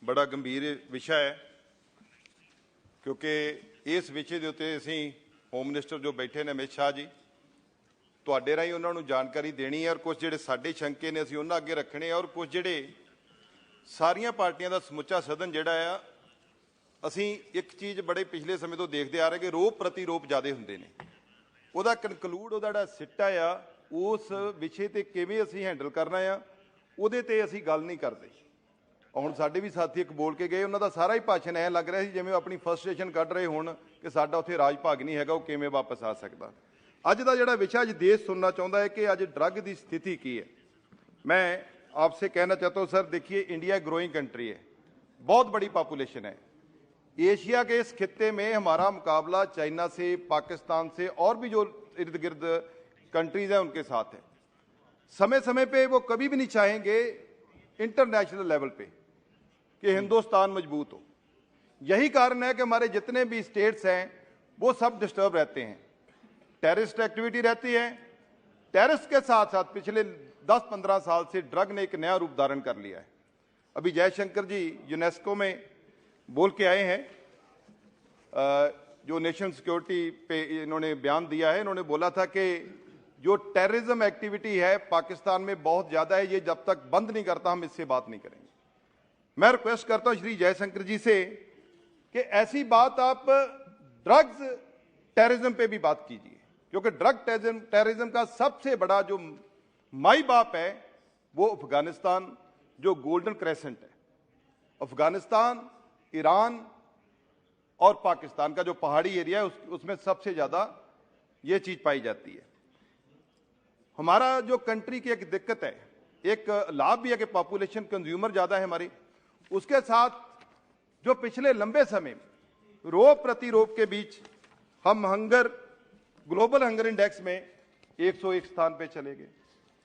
बड़ा गंभीर विषय है क्योंकि इस विषय के उत्ते असीं होम मिनिस्टर जो बैठे ने अमित शाह जी तुहाडे राहीं उन्हां नूं जानकारी देनी है और कुछ जिहड़े साडे शंके ने असीं उन्हां अगे रखने और कुछ जिहड़े सारियां पार्टियां दा समुचा सदन जिहड़ा आ असीं एक चीज़ बड़े पिछले समय तो देखते आ रहे कि रोप प्रतिरोप ज़्यादा हुंदे ने उहदा कनकलूड उहदा जिहड़ा सिट्टा आ उस विषय ते किवें असीं हैंडल करना आ उहदे ते असीं गल नहीं करते। हुण साडे भी साथी एक बोल के गए उन्हां दा सारा ही भाषण ऐ लग रहा सी जिवें अपनी फ्रस्ट्रेशन कढ रहे होण कि साडा उत्थे राज भाग नहीं हैगा, वो किवें वापस आ सकदा। अज दा जिहड़ा विषय अज देश सुनना चाहुंदा है कि अज ड्रग की स्थिति की है। मैं आपसे कहना चाहता हूँ सर, देखिए इंडिया ग्रोइंग कंट्री है, बहुत बड़ी पॉपुलेशन है। एशिया के इस खित्ते में हमारा मुकाबला चाइना से, पाकिस्तान से और भी जो इर्द गिर्द कंट्रीज हैं उनके साथ है। समय समय पे वो कभी भी नहीं चाहेंगे इंटरनेशनल लेवल पे कि हिंदुस्तान मजबूत हो। यही कारण है कि हमारे जितने भी स्टेट्स हैं वो सब डिस्टर्ब रहते हैं, टेररिस्ट एक्टिविटी रहती है। टेररिस्ट के साथ साथ पिछले 10-15 साल से ड्रग ने एक नया रूप धारण कर लिया है। अभी जयशंकर जी यूनेस्को में बोल के आए हैं, जो नेशनल सिक्योरिटी पे इन्होंने बयान दिया है, इन्होंने बोला था कि जो टेररिज्म एक्टिविटी है पाकिस्तान में बहुत ज़्यादा है, ये जब तक बंद नहीं करता हम इससे बात नहीं करेंगे। मैं रिक्वेस्ट करता हूं श्री जयशंकर जी से कि ऐसी बात आप ड्रग्स टेररिज्म पे भी बात कीजिए, क्योंकि ड्रग टेररिज्म का सबसे बड़ा जो माई बाप है वो अफगानिस्तान, जो गोल्डन क्रेसेंट है। अफगानिस्तान, ईरान और पाकिस्तान का जो पहाड़ी एरिया है उसमें सबसे ज़्यादा ये चीज़ पाई जाती है। हमारा जो कंट्री की एक दिक्कत है, एक लाभ भी है कि पॉपुलेशन कंज्यूमर ज़्यादा है हमारी, उसके साथ जो पिछले लंबे समय रोप प्रतिरोप के बीच हम ग्लोबल हंगर इंडेक्स में 101 स्थान पे चले गए,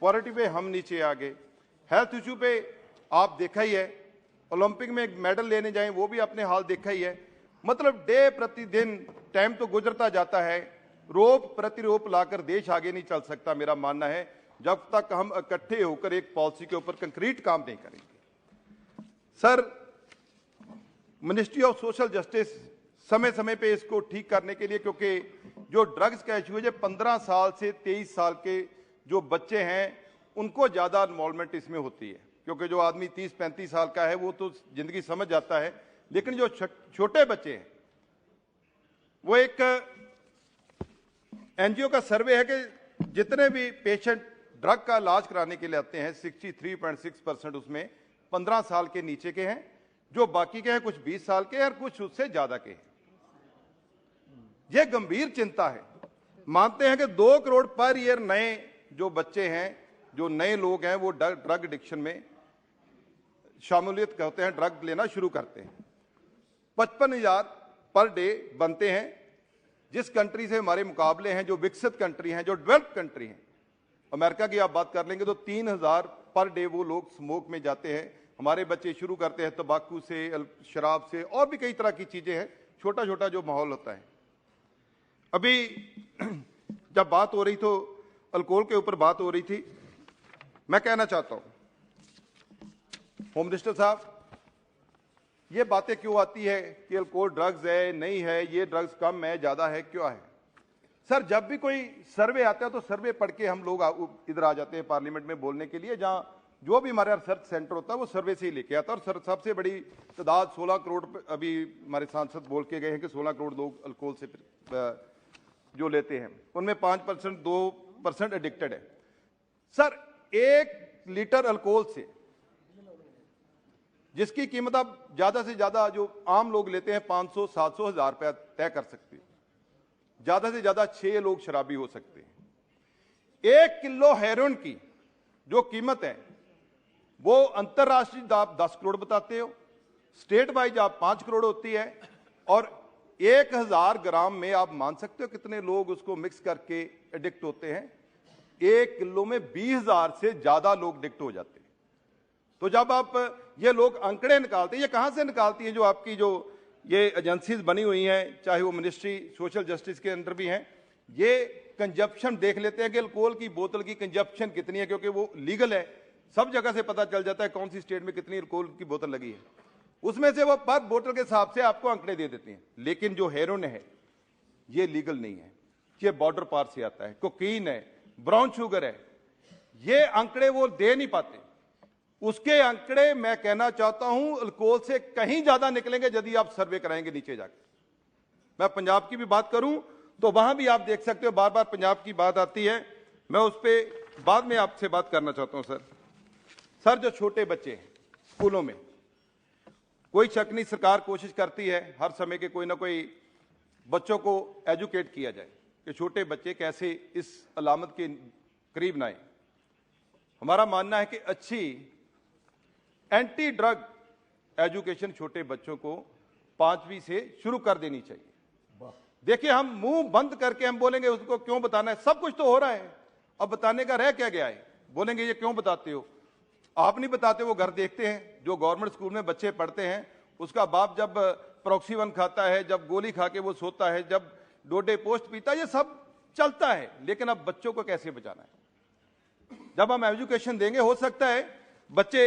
पॉवर्टी पे हम नीचे आ गए, हेल्थ इशू पे आप देखा ही है, ओलंपिक में एक मेडल लेने जाएं वो भी अपने हाल देखा ही है। मतलब डे प्रतिदिन टाइम तो गुजरता जाता है, रोप प्रतिरोप लाकर देश आगे नहीं चल सकता। मेरा मानना है जब तक हम इकट्ठे होकर एक पॉलिसी के ऊपर कंक्रीट काम नहीं करेंगे। Sir, ministry of social justice समय समय पे इसको ठीक करने के लिए, क्योंकि जो ड्रग्स का इशू है, जो 15 साल से 23 साल के जो बच्चे हैं उनको ज़्यादा इन्वॉल्वमेंट इसमें होती है, क्योंकि जो आदमी 30-35 साल का है वो तो ज़िंदगी समझ जाता है, लेकिन जो छोटे बच्चे हैं वो एक एनजीओ का सर्वे है कि जितने भी पेशेंट ड्रग का इलाज कराने के लिए आते हैं 63.6% उसमें 15 साल के नीचे के हैं, जो बाकी के हैं कुछ 20 साल के और कुछ उससे ज़्यादा के हैं। यह गंभीर चिंता है। मानते हैं कि 2 करोड़ पर ईयर नए जो बच्चे हैं, जो नए लोग हैं वो ड्रग एडिक्शन में शामिलियत करते हैं, ड्रग लेना शुरू करते हैं। 55,000 पर डे बनते हैं। जिस कंट्री से हमारे मुकाबले हैं, जो विकसित कंट्री हैं, जो डेवलप्ड कंट्री हैं, अमेरिका की आप बात कर लेंगे तो 3,000 पर डे वो लोग स्मोक में जाते हैं। हमारे बच्चे शुरू करते हैं तंबाकू से, शराब से और भी कई तरह की चीज़ें हैं, छोटा छोटा जो माहौल होता है। अभी जब बात हो रही तो अल्कोहल के ऊपर बात हो रही थी, मैं कहना चाहता हूं होम मिनिस्टर साहब, ये बातें क्यों आती है कि अल्कोहल ड्रग्स है, नहीं है, ये ड्रग्स कम है, ज़्यादा है, क्यों है? सर, जब भी कोई सर्वे आता है तो सर्वे पढ़ के हम लोग इधर आ जाते हैं पार्लियामेंट में बोलने के लिए, जहाँ जो भी हमारा रिसर्च सेंटर होता है वो सर्वे से ही लेके आता है। और सबसे बड़ी तादाद 16 करोड़, अभी हमारे सांसद बोल के गए हैं कि 16 करोड़ लोग अल्कोहल से जो लेते हैं उनमें 5% 2% एडिक्टेड है। सर, 1 लीटर अल्कोहल से जिसकी कीमत आप ज़्यादा से ज़्यादा जो आम लोग लेते हैं 500, 700, 1000 रुपया तय कर सकते हैं, ज़्यादा से ज़्यादा 6 लोग शराबी हो सकते हैं। 1 किलो हेरोइन की जो कीमत है वो अंतरराष्ट्रीय आप 10 करोड़ बताते हो, स्टेट वाइज आप 5 करोड़ होती है, और 1000 ग्राम में आप मान सकते हो कितने लोग उसको मिक्स करके एडिक्ट होते हैं। 1 किलो में 20,000 से ज़्यादा लोग एडिक्ट हो जाते हैं। तो जब आप ये लोग आंकड़े निकालते हैं, ये कहाँ से निकालती हैं? जो आपकी जो ये एजेंसीज बनी हुई हैं, चाहे वो मिनिस्ट्री सोशल जस्टिस के अंदर भी हैं, ये कंजप्शन देख लेते हैं कि अल्कोहल की बोतल की कंजप्शन कितनी है, क्योंकि वो लीगल है, सब जगह से पता चल जाता है कौन सी स्टेट में कितनी अल्कोहल की बोतल लगी है। उसमें से वो पर बोतल के हिसाब से आपको आंकड़े दे देते हैं। लेकिन जो हेरोइन है ये लीगल नहीं है, ये बॉर्डर पार से आता है, कोकीन है, ब्राउन शुगर है, ये आंकड़े वो दे नहीं पाते। उसके आंकड़े मैं कहना चाहता हूं अल्कोहल से कहीं ज्यादा निकलेंगे यदि आप सर्वे कराएंगे नीचे जाकर। मैं पंजाब की भी बात करूं तो वहां भी आप देख सकते हो, बार बार पंजाब की बात आती है, मैं उस पर बाद में आपसे बात करना चाहता हूं। सर जो छोटे बच्चे हैं स्कूलों में, कोई शक नहीं, सरकार कोशिश करती है हर समय के कोई ना कोई बच्चों को एजुकेट किया जाए कि छोटे बच्चे कैसे इस अलामत के करीब ना आए। हमारा मानना है कि अच्छी एंटी ड्रग एजुकेशन छोटे बच्चों को 5वीं से शुरू कर देनी चाहिए। देखिए, हम मुंह बंद करके हम बोलेंगे उसको क्यों बताना है, सब कुछ तो हो रहा है, अब बताने का रह क्या गया है। बोलेंगे ये क्यों बताते हो, आप नहीं बताते, वो घर देखते हैं। जो गवर्नमेंट स्कूल में बच्चे पढ़ते हैं, उसका बाप जब प्रोक्सीवन खाता है, जब गोली खा के वो सोता है, जब डोडे पोस्ट पीता है, ये सब चलता है। लेकिन अब बच्चों को कैसे बचाना है, जब हम एजुकेशन देंगे हो सकता है बच्चे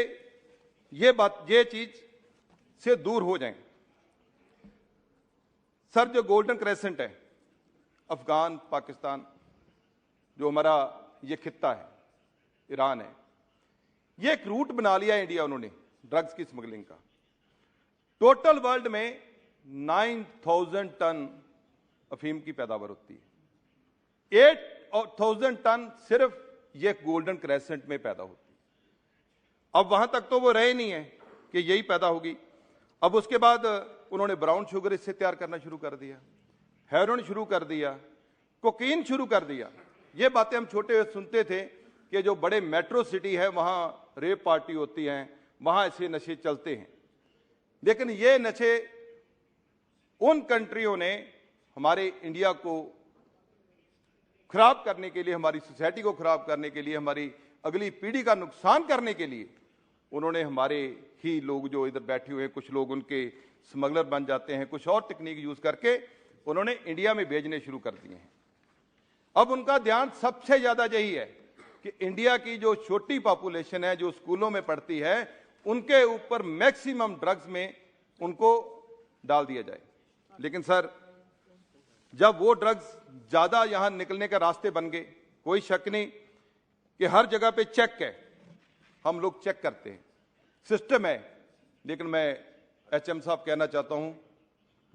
ये चीज से दूर हो जाएं। सर जो गोल्डन क्रेसेंट है, अफगान, पाकिस्तान, जो हमारा ये खित्ता है, ईरान है, ये एक रूट बना लिया इंडिया उन्होंने ड्रग्स की स्मगलिंग का। टोटल वर्ल्ड में 9000 टन अफीम की पैदावार होती है, 8000 टन सिर्फ ये गोल्डन क्रेसेंट में पैदा होती है। अब वहां तक तो वो रहे नहीं है कि यही पैदा होगी। अब उसके बाद उन्होंने ब्राउन शुगर इससे तैयार करना शुरू कर दिया, हेरोइन शुरू कर दिया, कोकीन शुरू कर दिया। ये बातें हम छोटे हुए सुनते थे कि जो बड़े मेट्रो सिटी है वहां रेप पार्टी होती हैं, वहां ऐसे नशे चलते हैं। लेकिन ये नशे उन कंट्रियों ने हमारे इंडिया को खराब करने के लिए, हमारी सोसाइटी को खराब करने के लिए, हमारी अगली पीढ़ी का नुकसान करने के लिए, उन्होंने हमारे ही लोग जो इधर बैठे हुए हैं, कुछ लोग उनके स्मगलर बन जाते हैं, कुछ और टेक्निक यूज करके उन्होंने इंडिया में भेजने शुरू कर दिए हैं। अब उनका ध्यान सबसे ज्यादा यही है कि इंडिया की जो छोटी पॉपुलेशन है जो स्कूलों में पढ़ती है, उनके ऊपर मैक्सिमम ड्रग्स में उनको डाल दिया जाए। लेकिन सर जब वो ड्रग्स ज्यादा यहां निकलने के रास्ते बन गए, कोई शक नहीं कि हर जगह पे चेक है, हम लोग चेक करते हैं, सिस्टम है। लेकिन मैं एचएम साहब कहना चाहता हूं,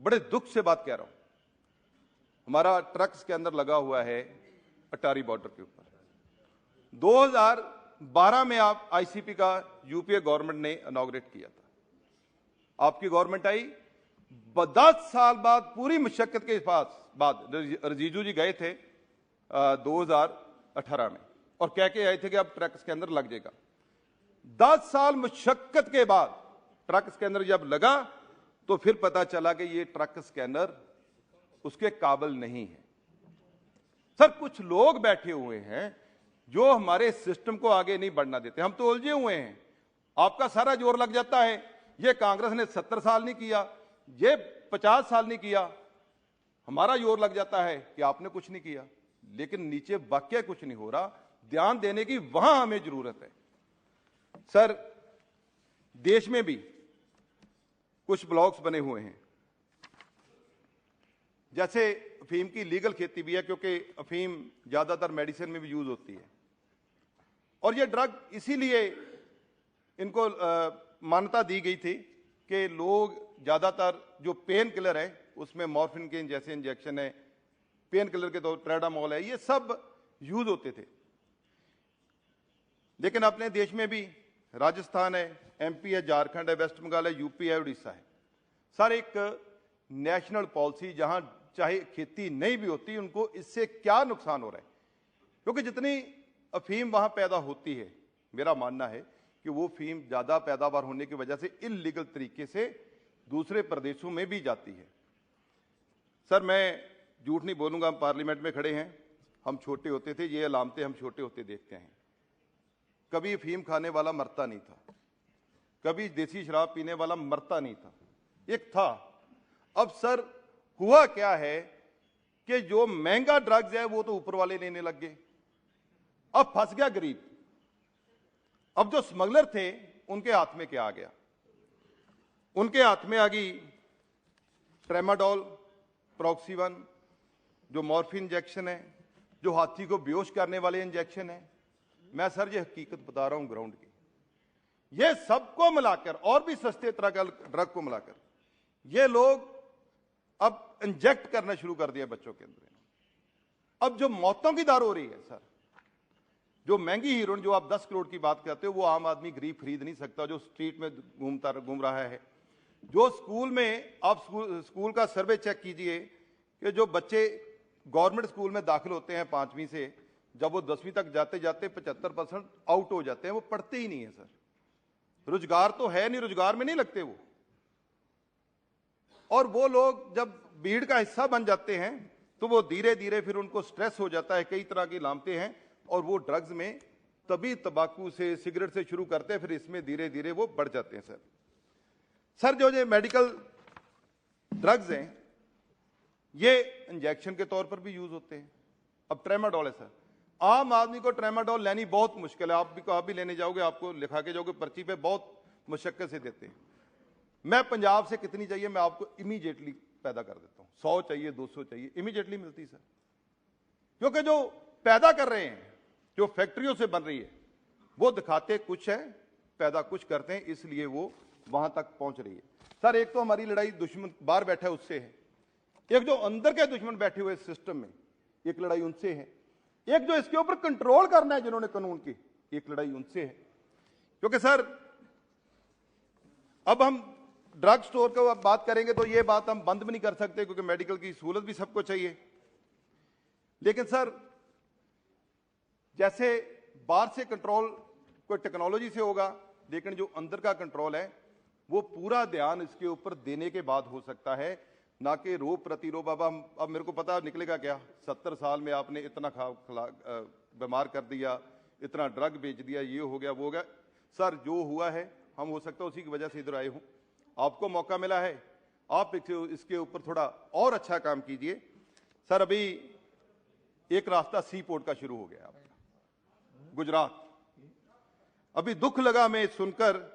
बड़े दुख से बात कह रहा हूं, हमारा ट्रक्स के अंदर लगा हुआ है अटारी बॉर्डर के ऊपर। 2012 में आप आईसीपी का यूपीए गवर्नमेंट ने इनॉग्रेट किया था, आपकी गवर्नमेंट आई, 10 साल बाद पूरी मुशक्कत के बाद रिजिजू जी गए थे 2018 में और कह के आए थे कि अब ट्रक्स के अंदर लग जाएगा। 10 साल मुशक्कत के बाद ट्रक स्कैनर जब लगा तो फिर पता चला कि ये ट्रक स्कैनर उसके काबिल नहीं है। सर कुछ लोग बैठे हुए हैं जो हमारे सिस्टम को आगे नहीं बढ़ना देते, हम तो उलझे हुए हैं। आपका सारा जोर लग जाता है, ये कांग्रेस ने 70 साल नहीं किया, ये 50 साल नहीं किया, हमारा जोर लग जाता है कि आपने कुछ नहीं किया। लेकिन नीचे वाकई कुछ नहीं हो रहा, ध्यान देने की वहां हमें जरूरत है। सर देश में भी कुछ ब्लॉक्स बने हुए हैं, जैसे अफीम की लीगल खेती भी है, क्योंकि अफीम ज्यादातर मेडिसिन में भी यूज होती है और ये ड्रग इसीलिए इनको मान्यता दी गई थी कि लोग ज्यादातर जो पेन किलर है उसमें मॉर्फिन के जैसे इंजेक्शन है, पेन किलर के तो ट्रेडामोल है, ये सब यूज होते थे। लेकिन अपने देश में भी राजस्थान है, एमपी है, झारखंड है, वेस्ट बंगाल है, यूपी है, उड़ीसा है, सर एक नेशनल पॉलिसी जहां चाहे खेती नहीं भी होती, उनको इससे क्या नुकसान हो रहा है, क्योंकि जितनी अफीम वहां पैदा होती है, मेरा मानना है कि वो अफीम ज्यादा पैदावार होने की वजह से इल्लीगल तरीके से दूसरे प्रदेशों में भी जाती है। सर मैं झूठ नहीं बोलूंगा, हम पार्लियामेंट में खड़े हैं, हम छोटे होते थे, ये अलामतें हम छोटे होते देखते हैं। कभी अफीम खाने वाला मरता नहीं था, कभी देसी शराब पीने वाला मरता नहीं था, एक था। अब सर हुआ क्या है कि जो महंगा ड्रग्स है वो तो ऊपर वाले लेने लग गए, अब फंस गया गरीब। अब जो स्मगलर थे उनके हाथ में क्या आ गया। उनके हाथ में आ गई ट्रेमाडोल, प्रॉक्सीवन, जो मॉर्फिन इंजेक्शन है, जो हाथी को बेहोश करने वाले इंजेक्शन है। मैं सर ये हकीकत बता रहा हूं ग्राउंड की। ये सबको मिलाकर और भी सस्ते तरह का ड्रग को मिलाकर ये लोग अब इंजेक्ट करना शुरू कर दिया बच्चों के अंदर। अब जो मौतों की दर हो रही है सर, जो महंगी हीरोइन जो आप 10 करोड़ की बात करते हो, वो आम आदमी गरीब खरीद नहीं सकता, जो स्ट्रीट में घूम रहा है। जो स्कूल में आप स्कूल का सर्वे चेक कीजिए कि जो बच्चे गवर्नमेंट स्कूल में दाखिल होते हैं 5वीं से, जब वो 10वीं तक जाते जाते 75% आउट हो जाते हैं, वो पढ़ते ही नहीं है सर। रोजगार तो है नहीं, रोजगार में नहीं लगते वो। और वो लोग जब भीड़ का हिस्सा बन जाते हैं तो वो धीरे धीरे फिर उनको स्ट्रेस हो जाता है, कई तरह की लामते हैं, और वो ड्रग्स में तभी तंबाकू से, सिगरेट से शुरू करते हैं, फिर इसमें धीरे धीरे वो बढ़ जाते हैं सर। जो मेडिकल ड्रग्स हैं ये इंजेक्शन के तौर पर भी यूज होते हैं। अब ट्रेमाडोल है सर, आम आदमी को ट्रेमाडोल लेनी बहुत मुश्किल है। आप भी लेने जाओगे, आपको लिखा के जाओगे पर्ची पे, बहुत मुशक्कत से देते हैं। मैं पंजाब से कितनी चाहिए मैं आपको इमीडिएटली पैदा कर देता हूं। 100 चाहिए, 200 चाहिए, इमीडिएटली मिलती सर। क्योंकि जो पैदा कर रहे हैं, जो फैक्ट्रियों से बन रही है, वो दिखाते कुछ है, पैदा कुछ करते हैं, इसलिए वो वहां तक पहुंच रही है सर। एक तो हमारी लड़ाई दुश्मन बाहर बैठा है उससे है, एक जो अंदर के दुश्मन बैठे हुए सिस्टम में, एक लड़ाई उनसे है, एक जो इसके ऊपर कंट्रोल करना है जिन्होंने कानून की, एक लड़ाई उनसे है। क्योंकि सर अब हम ड्रग स्टोर को अब बात करेंगे तो ये बात हम बंद भी नहीं कर सकते, क्योंकि मेडिकल की सहूलत भी सबको चाहिए। लेकिन सर जैसे बाहर से कंट्रोल कोई टेक्नोलॉजी से होगा, लेकिन जो अंदर का कंट्रोल है वो पूरा ध्यान इसके ऊपर देने के बाद हो सकता है, ना कि रोग प्रतिरोध। अब मेरे को पता निकलेगा क्या, 70 साल में आपने इतना बीमार कर दिया, इतना ड्रग बेच दिया, ये हो गया, वो हो गया। सर जो हुआ है, हम हो सकता है उसी की वजह से इधर आए हूं, आपको मौका मिला है, आप इसके ऊपर थोड़ा और अच्छा काम कीजिए सर। अभी एक रास्ता सी पोर्ट का शुरू हो गया आपका गुजरात। अभी दुख लगा मैं सुनकर,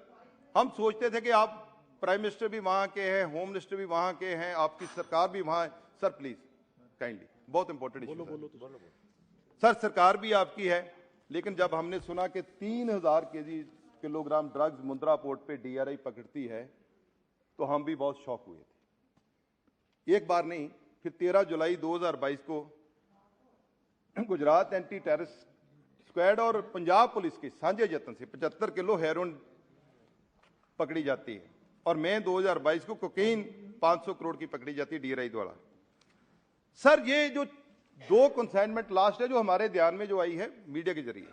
हम सोचते थे कि आप प्राइम मिनिस्टर भी वहां के हैं, होम मिनिस्टर भी वहां के हैं, आपकी सरकार भी वहां है। सर प्लीज काइंडली, बहुत इंपॉर्टेंट इशू सर, सरकार भी आपकी है, लेकिन जब हमने सुना कि 3000 किलोग्राम ड्रग्स मुंद्रा पोर्ट पे DRI पकड़ती है, तो हम भी बहुत शॉक हुए थे। एक बार नहीं, फिर 13 जुलाई 2022 को गुजरात एंटी टेररिस्ट स्क्वाड और पंजाब पुलिस के साझे यत्न से 75 किलो हेरोइन पकड़ी जाती है, और मई 2022 को कोकीन 500 करोड़ की पकड़ी जाती है DRI द्वारा। सर ये जो 2 कंसाइनमेंट लास्ट है जो हमारे ध्यान में जो आई है मीडिया के जरिए,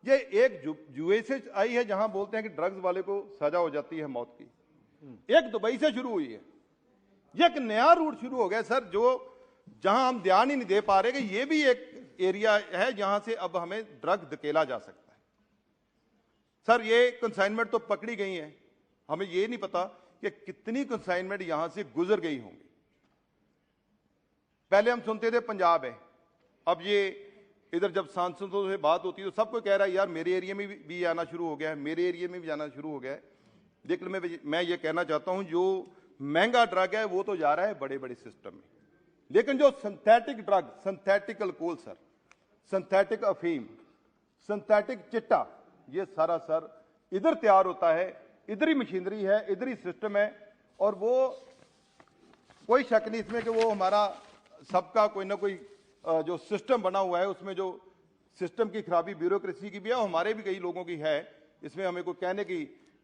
ये एक जुए से आई है, जहां बोलते हैं कि ड्रग्स वाले को सजा हो जाती है मौत की। एक दुबई से शुरू हुई है, ये एक नया रूट शुरू हो गया सर, जो जहां हम ध्यान ही नहीं दे पा रहे कि ये भी एक एरिया है जहां से अब हमें ड्रग धकेला जा सकता है। सर ये कंसाइनमेंट तो पकड़ी गई है, हमें ये नहीं पता कि कितनी कंसाइनमेंट यहां से गुजर गई होंगी। पहले हम सुनते थे पंजाब है, अब ये इधर जब सांसदों से बात होती है तो सबको कह रहा है यार मेरे एरिया में भी आना शुरू हो गया है, मेरे एरिया में भी जाना शुरू हो गया है। लेकिन मैं ये कहना चाहता हूं, जो महंगा ड्रग है वो तो जा रहा है बड़े बड़े सिस्टम में, लेकिन जो synthetic drug, synthetic alcohol sir, synthetic अफीम, सिंथेटिक चिट्टा, ये सारा सर इधर तैयार होता है, इधर ही मशीनरी है, इधर ही सिस्टम है, और वो कोई शक नहीं इसमें कि वो हमारा सबका कोई ना कोई जो सिस्टम बना हुआ है, उसमें जो सिस्टम की खराबी ब्यूरोक्रेसी की भी है, हमारे भी कई लोगों की है, इसमें हमें कोई कहने की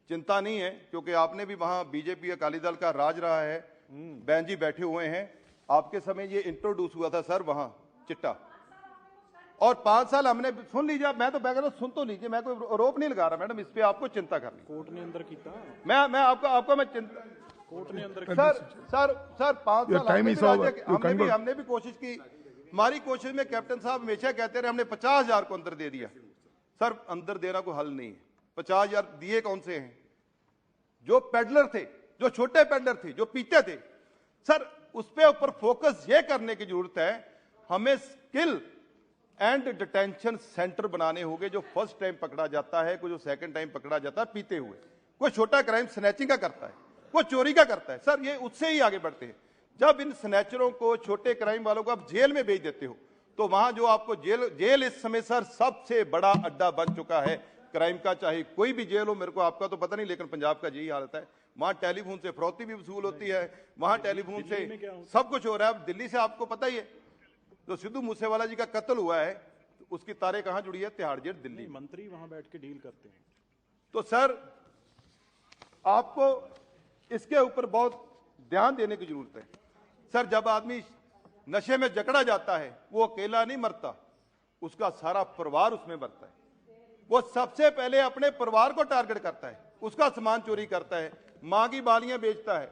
चिंता नहीं है, क्योंकि आपने भी वहां बीजेपी अकाली दल का राज रहा है, बहन जी बैठे हुए हैं, आपके समय ये इंट्रोड्यूस हुआ था सर वहां चिट्टा, और 5 साल हमने, सुन लीजिए, मैं तो मैं कहता सुन तो लीजिए, मैं कोई आरोप नहीं लगा रहा मैडम, इस पे आपको चिंता करनी, कोर्ट ने अंदर कीता, मैं आपको मैं चिंता, कोर्ट ने अंदर सर 5 साल हमने भी कोशिश की। हमारी कोशिश में कैप्टन साहब हमेशा कहते रहे हमने 50,000 को अंदर दे दिया। सर अंदर देना कोई हल नहीं है, 50,000 दिए कौन से हैं? जो पेडलर थे, जो छोटे पेडलर थे, जो पीते थे, सर उस पे ऊपर फोकस ये करने की जरूरत है, हमें स्किल एंड डिटेंशन सेंटर बनाने होंगे। जो फर्स्ट टाइम पकड़ा जाता है, कोई जो सेकंड टाइम पकड़ा जाता है पीते हुए, कोई छोटा क्राइम स्नैचिंग का करता है, वो चोरी का करता है सर, ये उससे ही आगे बढ़ते हैं। जब इन स्नैचरों को, छोटे क्राइम वालों को आप जेल में भेज देते हो, तो वहां जो आपको जेल इस समय सर सबसे बड़ा अड्डा बन चुका है क्राइम का। चाहे कोई भी जेल हो, मेरे को आपका तो पता नहीं, लेकिन पंजाब का यही हालत है। वहां टेलीफोन से फरौती भी वसूल होती है, वहां टेलीफोन से सब कुछ हो रहा है। अब दिल्ली से आपको पता ही है, तो सिद्धू मूसेवाला जी का कत्ल हुआ है, तो उसकी तारे कहां जुड़ी है? तिहाड़ जेल दिल्ली। मंत्री वहां बैठ के डील करते हैं। तो सर आपको इसके ऊपर बहुत ध्यान देने की जरूरत है। सर जब आदमी नशे में जकड़ा जाता है, वो अकेला नहीं मरता, उसका सारा परिवार उसमें मरता है। वो सबसे पहले अपने परिवार को टारगेट करता है, उसका सामान चोरी करता है, मां की बालियां बेचता है,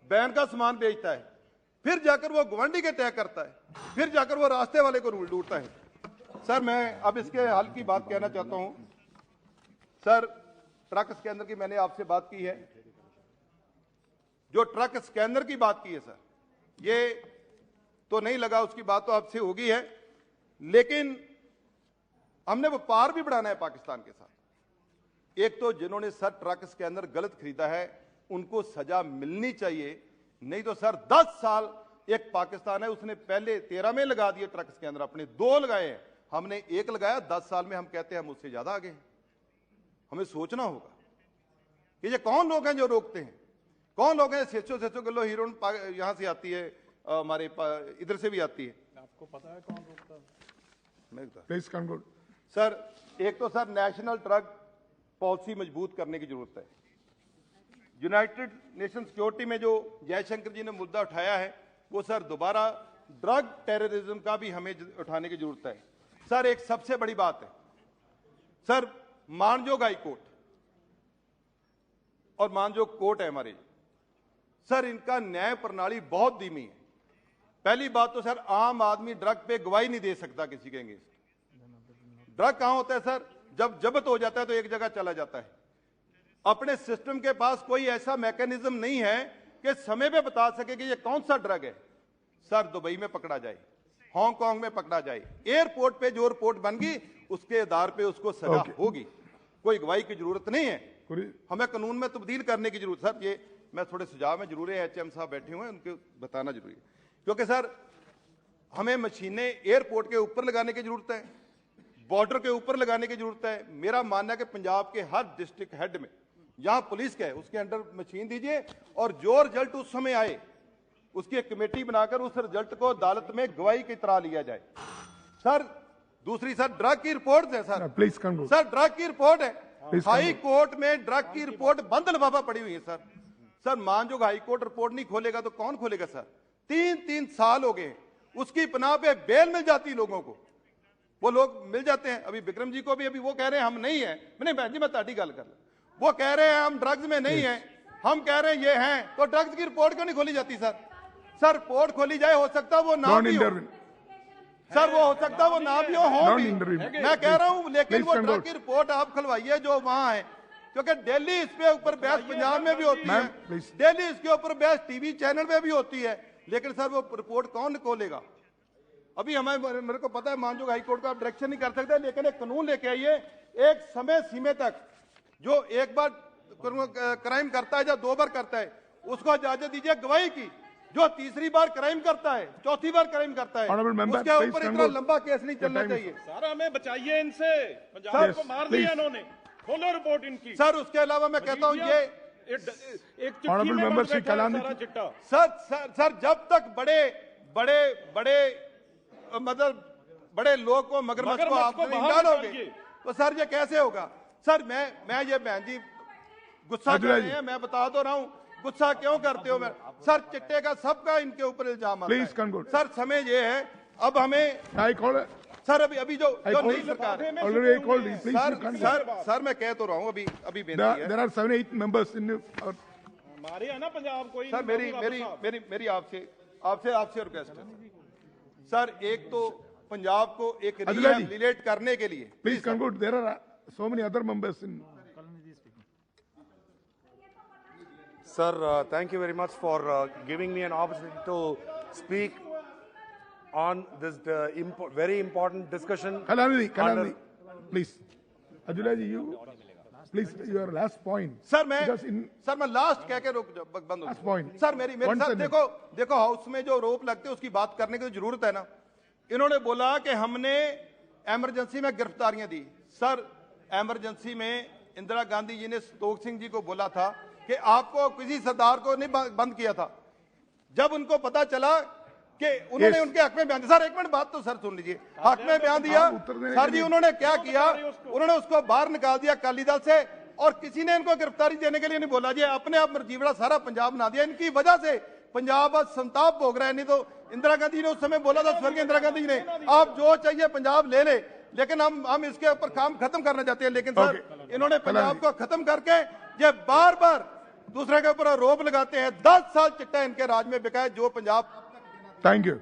बहन का सामान बेचता है, फिर जाकर वो गवंडी के तय करता है, फिर जाकर वो रास्ते वाले को लूटता है। सर मैं अब इसके हल की बात कहना चाहता हूं। सर ट्रक स्कैनर की मैंने आपसे बात की है, जो ट्रक स्कैनर की बात की है सर, ये तो नहीं लगा, उसकी बात तो आपसे होगी है, लेकिन हमने व्यापार भी बढ़ाना है पाकिस्तान के साथ। एक तो जिन्होंने सर ट्रक स्कैनर गलत खरीदा है उनको सजा मिलनी चाहिए, नहीं तो सर 10 साल एक पाकिस्तान है, उसने पहले 13 में लगा दिए ट्रक स्कैनर, अपने 2 लगाए हैं, हमने 1 लगाया, 10 साल में हम कहते हैं हम उससे ज्यादा आगे हैं। हमें सोचना होगा कि ये कौन लोग हैं जो रोकते हैं, कौन लोग हैं? 600 किलो हीरोइन यहां से आती है, हमारे इधर से भी आती है। आपको पता है कौन रोकता है? प्लीज कंक्लूड सर एक तो सर नेशनल ड्रग पॉलिसी मजबूत करने की जरूरत है। यूनाइटेड नेशन सिक्योरिटी में जो जयशंकर जी ने मुद्दा उठाया है, वो सर दोबारा ड्रग टेररिज्म का भी हमें उठाने की जरूरत है। सर एक सबसे बड़ी बात है सर, मानजोग हाई कोर्ट और मानजोग कोर्ट है हमारे, सर इनका न्याय प्रणाली बहुत धीमी है। पहली बात तो सर आम आदमी ड्रग पे गवाही नहीं दे सकता किसी के अगेंस्ट। ड्रग कहां होता है सर? जब जब्त हो जाता है तो एक जगह चला जाता है। अपने सिस्टम के पास कोई ऐसा मैकेनिज्म नहीं है कि समय पे बता सके कि ये कौन सा ड्रग है। सर दुबई में पकड़ा जाए, हांगकांग में पकड़ा जाए, एयरपोर्ट पे जो रिपोर्ट बन गई उसके आधार पे उसको सजा होगी, कोई गवाही की जरूरत नहीं है। हमें कानून में तब्दील करने की जरूरत। सर ये मैं थोड़े सुझाव में जरूर है, HM साहब बैठे हुए हैं, उनको बताना जरूरी है, क्योंकि सर हमें मशीनें एयरपोर्ट के ऊपर लगाने की जरूरत है, बॉर्डर के ऊपर लगाने की जरूरत है। मेरा मानना है कि पंजाब के हर डिस्ट्रिक्ट हेड में जहां पुलिस का है उसके अंडर मशीन दीजिए, और जो रिजल्ट उस समय आए उसकी एक कमेटी बनाकर उस रिजल्ट को अदालत में गवाही की तरह लिया जाए। सर दूसरी सर ड्रग की रिपोर्ट है सर, प्लीज सर ड्रग की रिपोर्ट है, हाई कोर्ट में ड्रग की रिपोर्ट बंद लिफाफा पड़ी हुई है सर। सर मानजोग हाई कोर्ट रिपोर्ट नहीं खोलेगा तो कौन खोलेगा सर? 3-3 साल हो गए, उसकी पनाह पे बेल मिल जाती लोगों को, वो लोग मिल जाते हैं। अभी विक्रम जी को भी अभी वो कह रहे हैं हम नहीं है, मैंने बहन जी मैं ताटी गल कर, वो कह रहे हैं हम ड्रग्स में नहीं है, हम कह रहे हैं ये हैं, तो ड्रग्स की रिपोर्ट क्यों नहीं खोली जाती सर? सर रिपोर्ट खोली जाए, हो सकता है वो ना भी हो सर, वो हो सकता है वो ना भी हो भी, मैं कह रहा हूं, लेकिन वो ड्रग की रिपोर्ट आप खुलवाइए जो वहां है, क्योंकि दिल्ली इस पे ऊपर बहस पंजाब में भी होती है, दिल्ली इसके ऊपर बहस टीवी चैनल में भी होती है, लेकिन सर वो रिपोर्ट कौन खोलेगा? अभी हमें, मेरे को पता है मानजोग हाई कोर्ट को आप डायरेक्शन नहीं कर सकते, लेकिन एक कानून लेके आइए, एक समय सीमा तक जो एक बार क्राइम करता है या 2 बार करता है उसको इजाजत दीजिए गवाही की, जो तीसरी बार क्राइम करता है, चौथी बार क्राइम करता है, उसके ऊपर इतना लंबा केस नहीं चलना चाहिए। सर हमें बचाइए इनसे, पंजाब को मार दिया इन्होंने, खोलो रिपोर्ट इनकी। सर उसके अलावा मैं कहता हूं ये एक चिट्ठी में बंद बैठा है सारा चिट्टा। सर जब तक बड़े मतलब बड़े लोग को मगरमच्छ को आप नहीं डालोगे तो सर ये कैसे होगा? सर मैं ये बहन जी गुस्सा कर रहे हैं, मैं बता तो रहा हूं गुस्सा क्यों करते हो? मैं सर चिट्टे का सबका इनके ऊपर इल्जाम आता है। सर समय ये है, अब हमें सर अभी जो नई सरकार है, सर मैं कह तो रहा हूं, अभी बेनती है, there are 7-8 members in हमारे है ना पंजाब कोई। सर मेरी आपसे रिक्वेस्ट है सर, एक तो पंजाब को एक रिलेट करने के लिए please conclude, there are so many other members in Sir, thank you very much for giving me an opportunity to speak on this very important discussion. Kalanidhi, please. Ajula ji, you. Please, your last point. Sir मैं Because in sir मैं last कह के बंद Last हो point. Sir मेरी One sir sentence. देखो house में जो रोप लगते हैं उसकी बात करने की तो जरूरत है ना। इन्होंने बोला कि हमने इमरजेंसी में गिरफ्तारियां दी। सर इमरजेंसी में इंदिरा गांधी जी ने संतोख सिंह जी को बोला था कि आपको किसी सरदार को नहीं बंद किया था। जब उनको पता चला कि उन्होंने Yes. उनके हक में बयान दिया, सर एक मिनट बात तो सर सुन लीजिए, हक में बयान दिया आप उत्तर देने सर के जी, लिए- उन्होंने क्या किया, उन्होंने उसको बाहर निकाल दिया अकाली दल से, और किसी ने इनको गिरफ्तारी देने के लिए नहीं बोला जी, अपने आप मर्जीवड़ा सारा पंजाब बना दिया। इनकी वजह से पंजाब आज संताप भोग रहा है। नहीं तो इंदिरा गांधी ने उस समय बोला था, स्वर्गीय इंदिरा गांधी जी ने, आप जो चाहिए पंजाब ले ले, लेकिन हम इसके ऊपर काम खत्म करना चाहते हैं। लेकिन सर इन्होंने पंजाब को खत्म करके ये बार बार दूसरे के ऊपर आरोप लगाते हैं। 10 साल चिट्टा इनके राज में बिका है, जो पंजाब thank you.